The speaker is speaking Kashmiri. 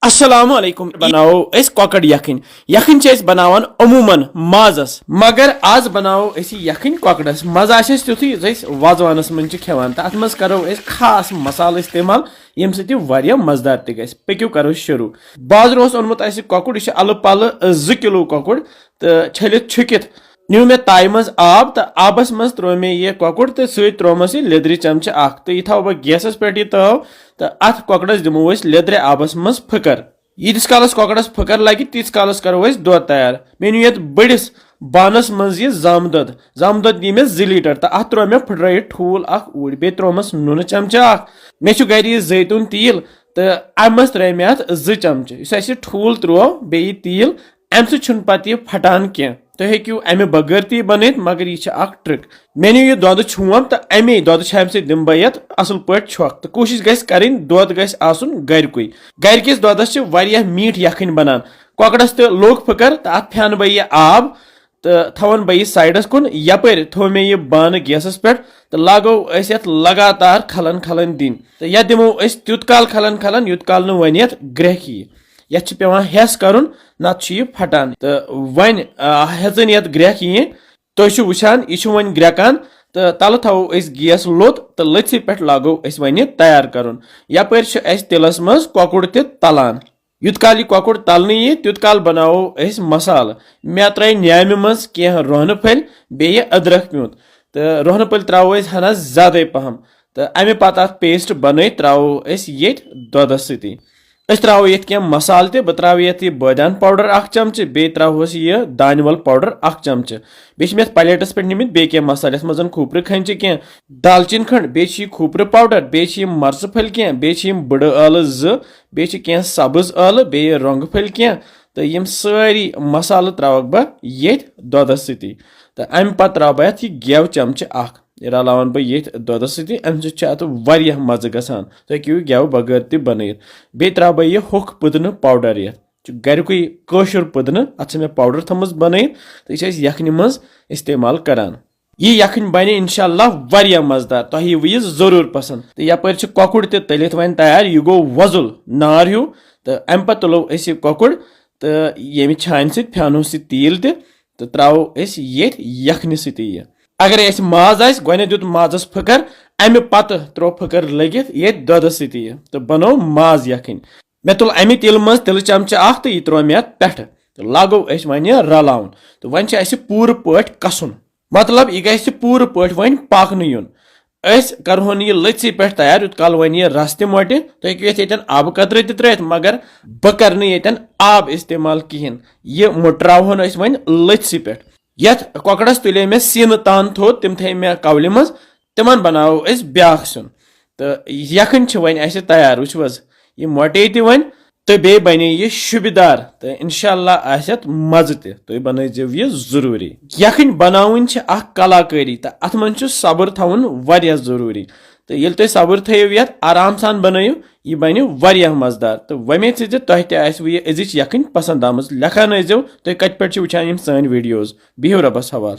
अस्सलामु अलैकुम बनाओ इस कॉकड़ यखन यखन बनावान अमूमन माजस मगर आज बनाओ यखन कॉकड़स मजा तुथु वाजवानस मन खेवान तो अत मज करो खास मसाल इस्तेमाल यम सत मजेदार तक पक्यू करो शुरू बाजर ओनमुत कॉकड़ यह अल पल 2 किलो कॉकड़ तो छलित छुकित न्यू मे ताय मज आब तो आबस मज त्रो मे यह कॉकड़ तो त्रोमस लेद्रि चमच तो यह थो बह गैसस पे यह तव तो अत कॉकड़स दिमो लेद्रे आबस मज फकर यीतिस कालस कॉकड़स फकर लगे तीस कालस करो दोद तैयार मे नु ये बड़िस बानस मज यह जाम दद दी मे 2 लीटर तो अत त्रो मे फुट ठूल ऊर बे त्रोमस नुन चमच मे गर यह जैतून तील तो अम मज त्रे मे अत 2 चमच इस ठूल त्रो बे तील अम सत यह फटान कह तुम हेक्यू अमे बगैर ती बनित मगर यह ट्रिक मे नु यह दोद छूम तो अमे दोद दिम बह ये असल पे छक तो कोशिश गन दोद गरकुई गरकिस दोदस मीठ यखन बनान कॉकड़स तो लोग फकर तो अत फैन बह यह आब तो थवन बह साइडस कुन यपर थो मे यह बान गैसस पे तो लागो लगातार खलन खलन दिन तो यह दिमो तुत काल खलन खलन युत काल वन ये ग्रह ये पेवान हेस करुन नत फटान तो वन हेजन ये ग्रह कहें तुम वुचान यह वन ग्रकान तो तल थो गैस लोत तो लथि पे लागो वन तैयार करुन यपर तिलस मज कॉकड़ तलान युत काल यह कॉकड़ तलन यह तुत काल बनाओ मसाल मे त्रे न्यामि मज कह रोहन फल बे अदरक प्यूत तो रोहन फल त्रो हना ज्यादा पहम तो अमे पत पेस्ट बन त्रो ये दोदस सती त्रो ये कह मसाल बह त्रा ये बदान पाउडर 1 चमच बे त्रोस यह दानवल पाउडर 1 चमच बे प्लेटस पे निमित बे मसाल यथ मजन खोपर खंच कह दालचीन खंड बे खोपर पाउडर बे मर्च फल कह बे बड़ आल 2 बे कह सब्ज आल बे रंग फल कह तो यम सारी मसाल त्रोक बह ये दोदस सती तो अम पे त्रो बह यह गेव चमच रलावन बह ये दोदस सती अम सत मज़ गसान तो हेक्यू गेव बगैर ति बनित बे त्रा बह यह होख पुदन पाउडर ये गरकुई कशुर पुदन अत मे पाउडर थमज बन तो यह यखनि मज इस्तेमाल करान यह यखन बन इंशाअल्लाह मजेदार तुह यह जरूर पसंद तो यपर कॉकड़ तलित वन तैयार यह गो वजुल नार हूँ तो अम पे तुलो कॉकड़ तो ये छान सैनो तील तो त्रो ये यखनि सती अगर माज गोने दुत माजस फकर अमे पत त्रो फकर लगित ये दोदस सती तो बनो माज यखन मे तुल अमे तिल मज तिल चमच तो यह त्रो मे पे तो लागो वन रलावन तो वन पूर पे कसन मतलब यह गि पूर पे वन पाकन युन करो यह लथि पे तैयार युत काल वन यह रस त मोटे तो हेक्यू आब कतर त्रित मगर बह कर आब इस्तेमाल कहें यह मुट्रावन वन लथि पे यथ कॉकड़स तुले मे सीन तान थोद तिम थे मे कवल मज तिमन बनाओ ब्या सुन तो यखन वन तैयार वुच यह मोटे वन तो बे बने यह शुबदार तो इंशाअल्लाह आसत मज तुम बनजो यह जरूरी यखन बनावन कलाकारी तो अत मन सब्र थवन वारिया जरूरी तो ये तुम सब्र थो ये आराम सान बनयु यह बन वारिया मजेदार तो वमेद तुह तह अजिच यखन पसंद आम लेखान तुम कत पे वुचान सान वीडियोज बिहु रबस हवाल।